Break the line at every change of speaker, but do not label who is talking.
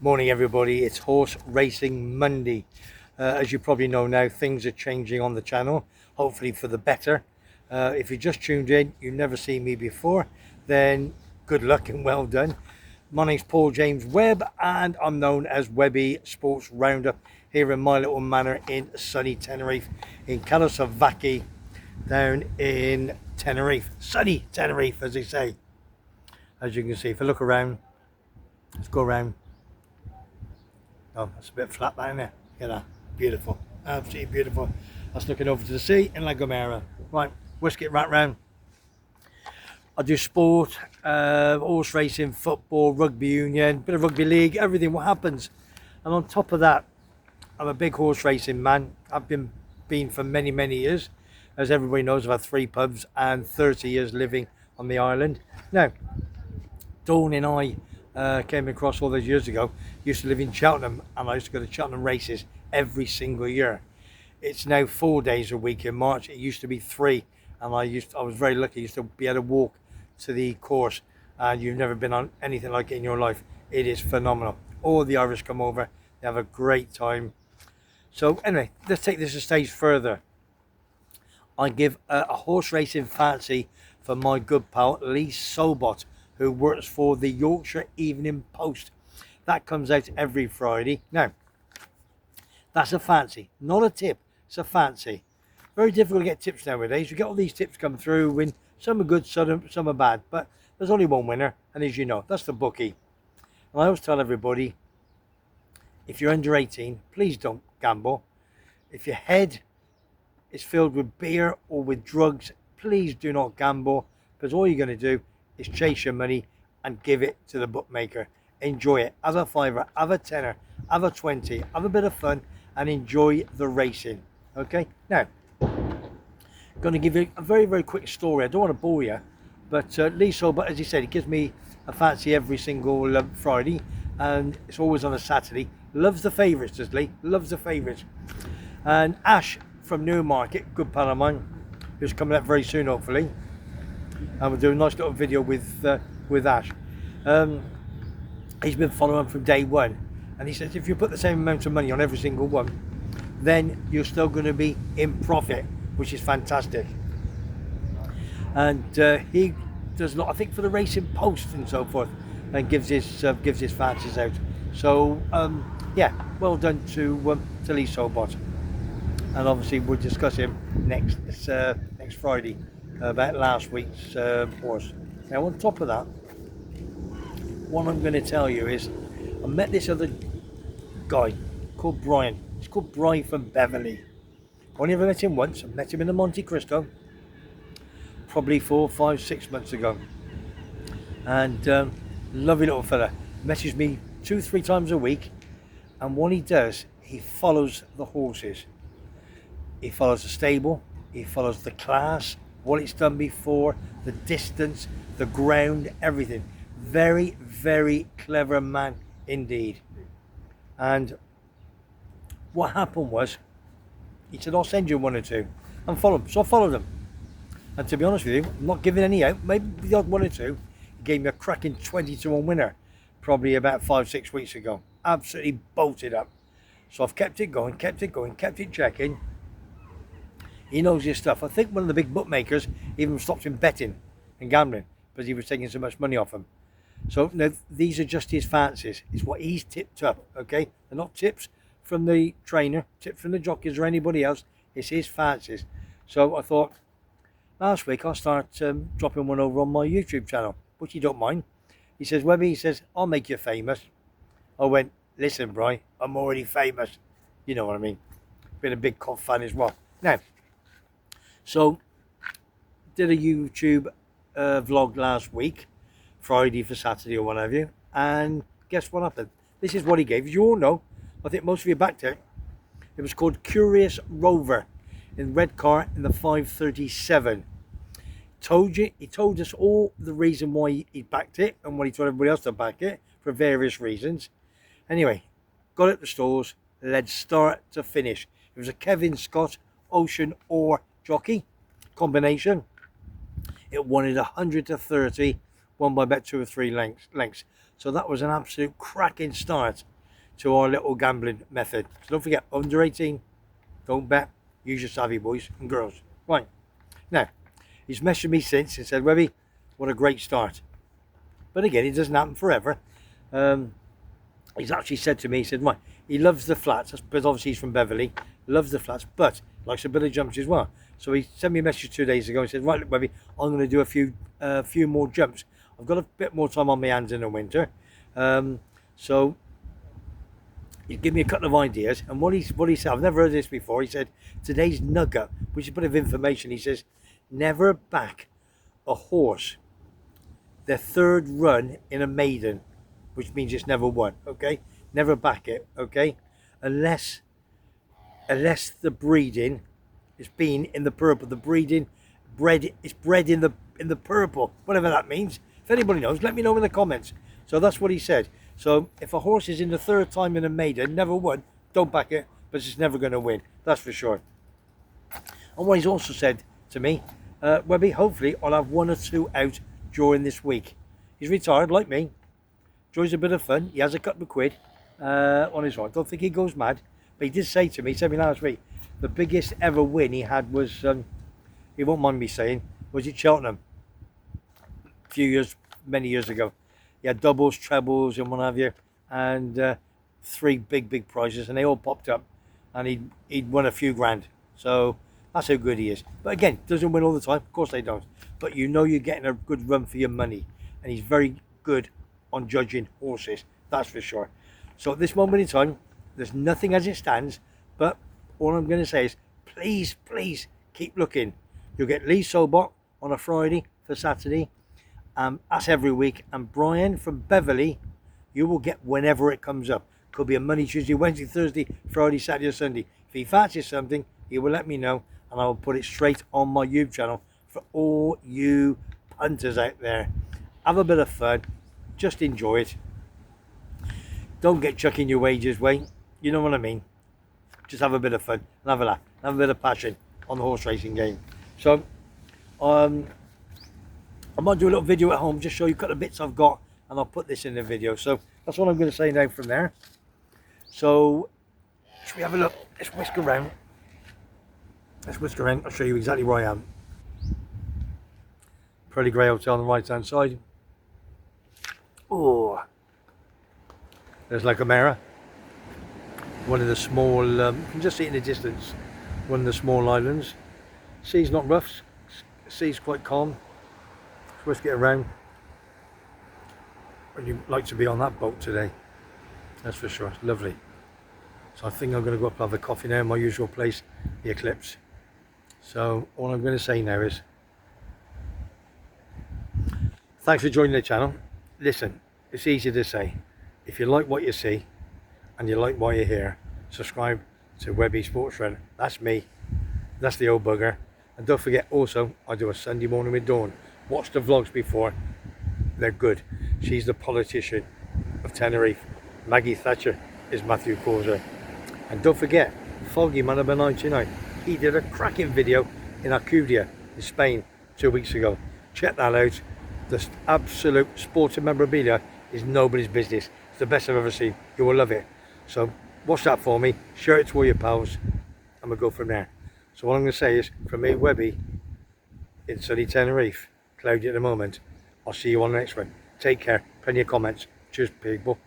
Morning everybody, it's Horse Racing Monday. As you probably know now, things are changing on the channel, hopefully for the better. If you just tuned in, you've never seen me before, then good luck and well done. My name's Paul James Webb and I'm known as Webby Sports Roundup here in my little manor in sunny Tenerife, in Calosavaki, down in Tenerife. Sunny Tenerife, as they say. As you can see, if I look around, let's go around. Oh, that's a bit flat down there. Look at that. Beautiful. Absolutely beautiful. That's looking over to the sea in La Gomera. Right, let's get right round. I do sport, horse racing, football, rugby union, bit of rugby league, everything, what happens. And on top of that, I'm a big horse racing man. I've been for many, many years. As everybody knows, I've had 3 pubs and 30 years living on the island. Now, Dawn and I came across all those years ago. Used to live in Cheltenham, and I used to go to Cheltenham races every single year. It's now 4 days a week in March. It used to be 3, and I was very lucky. I used to be able to walk to the course, and you've never been on anything like it in your life. It is phenomenal. All the Irish come over, they have a great time. So anyway, let's take this a stage further. I give a horse racing fancy for my good pal Lee Sobot, who works for the Yorkshire Evening Post. That comes out every Friday. Now, that's a fancy, not a tip, it's a fancy. Very difficult to get tips nowadays. You get all these tips come through, and some are good, some are bad, but there's only one winner, and as you know, that's the bookie. And I always tell everybody, if you're under 18, please don't gamble. If your head is filled with beer or with drugs, please do not gamble, because all you're going to do is chase your money and give it to the bookmaker. Enjoy it. Have a fiver, have a tenner, have a 20, have a bit of fun and enjoy the racing. Okay, now I'm going to give you a very, very quick story. I don't want to bore you, but Lee Sobot, as he said, he gives me a fancy every single Friday, and it's always on a Saturday. Loves the favourites, does Lee? Loves the favourites. And Ash from Newmarket, good pal of mine, who's coming up very soon, hopefully. And we'll do a nice little video with Ash. He's been following from day one, and he says if you put the same amount of money on every single one, then you're still going to be in profit, which is fantastic. And he does a lot, I think, for the Racing Post and so forth, and gives his fancies out. So yeah, well done to Lee Sobot. And obviously we'll discuss him next Friday about last week's horse. Now on top of that, what I'm going to tell you is I met this other guy called Brian. He's called Brian from Beverley. Only ever met him once. I met him in the Monte Cristo probably 4, 5, 6 months ago, and lovely little fella. Messages me 2, 3 times a week, and what he does, he follows the horses. He follows the stable, he follows the class, what it's done before, the distance, the ground, everything. Very, very clever man indeed. And what happened was, he said, I'll send you 1 or 2 and follow them. So I followed them. And to be honest with you, I'm not giving any out, maybe the odd 1 or 2. He gave me a cracking 20-1 winner probably about 5, 6 weeks ago. Absolutely bolted up. So I've kept it going, kept it checking. He knows his stuff. I think one of the big bookmakers even stopped him betting and gambling because he was taking so much money off him. So now these are just his fancies. It's what he's tipped up, okay? They're not tips from the trainer, tips from the jockeys or anybody else. It's his fancies. So I thought last week I'll start dropping one over on my YouTube channel, which you don't mind. He says, Webby, he says, I'll make you famous. I went, listen, Brian, I'm already famous. You know what I mean? Been a big Cobb fan as well. Now, so did a YouTube vlog last week, Friday for Saturday or what have you, and guess what happened? This is what he gave. As you all know, I think most of you backed it. It was called Curious Rover in red car in the 537. He told us all the reason why he backed it and why he told everybody else to back it for various reasons. Anyway, got it at the stores, led start to finish. It was a Kevin Scott Ocean Ore jockey combination. It wanted 100 to 30, won by about 2 or 3 lengths. So that was an absolute cracking start. to our little gambling method. So don't forget, under 18, don't bet. Use your savvy, boys and girls. Right. Now, he's messaged me since and said, Webby, what a great start. But again, it doesn't happen forever. He's actually said to me, he said, right, he loves the flats, because obviously he's from Beverley, loves the flats, but likes a bit of jumps as well. So he sent me a message 2 days ago and said, right, look, Webby, I'm going to do a few more jumps. I've got a bit more time on my hands in the winter. So he gave me a couple of ideas, and what he said, I've never heard this before. He said today's nugget, which is a bit of information. He says never back a horse their third run in a maiden, which means it's never won. Okay, never back it. Okay, unless the breeding is been in the purple, the breeding bred is bred in the purple, whatever that means. If anybody knows, let me know in the comments. So that's what he said. So if a horse is in the third time in a maiden, never won, don't back it, but it's never going to win. That's for sure. And what he's also said to me, Webby, hopefully I'll have 1 or 2 out during this week. He's retired like me, enjoys a bit of fun. He has a couple of quid on his own. Don't think he goes mad, but he did say to me, he said to me last week, the biggest ever win he had was, he won't mind me saying, was at Cheltenham many years ago. He had doubles, trebles and what have you, and 3 big prizes, and they all popped up, and he'd won a few grand. So that's how good he is. But again, doesn't win all the time, of course they don't, but you know you're getting a good run for your money, and he's very good on judging horses, that's for sure. So at this moment in time, there's nothing as it stands, but all I'm going to say is please keep looking. You'll get Lee Sobot on a Friday for Saturday. That's every week. And Brian from Beverley, you will get whenever it comes up. Could be a Monday, Tuesday, Wednesday, Thursday, Friday, Saturday or Sunday. If he fancies something, he will let me know, and I will put it straight on my YouTube channel for all you punters out there. Have a bit of fun. Just enjoy it. Don't get chucking your wages away. You know what I mean. Just have a bit of fun and have a laugh. Have a bit of passion on the horse racing game. So, I might do a little video at home, just show you a couple of bits I've got, and I'll put this in the video. So that's what I'm going to say now from there. So should we have a look? Let's whisk around. I'll show you exactly where I am. Pearly Grey Hotel on the right hand side. Oh, there's La Gomera, one of the small, you can just see it in the distance, one of the small islands. Sea's not rough, sea's quite calm. Let's get around. Would you like to be on that boat today? That's for sure. It's lovely. So I think I'm going to go up and have a coffee now in my usual place, the Eclipse. So all I'm going to say now is thanks for joining the channel. Listen, it's easy to say. If you like what you see and you like what you hear, subscribe to Webby Sports Run. That's me. That's the old bugger. And don't forget also, I do a Sunday morning with Dawn. Watch the vlogs before, they're good. She's the politician of Tenerife. Maggie Thatcher is Matthew Causer. And don't forget, Foggy Man of 99. He did a cracking video in Alcudia in Spain 2 weeks ago. Check that out. The absolute sporting memorabilia is nobody's business. It's the best I've ever seen. You will love it. So watch that for me, share it to all your pals, and we'll go from there. So what I'm going to say is, from me, Webby, in sunny Tenerife, cloudy at the moment. I'll see you on the next one. Take care. Plenty of comments. Cheers, people.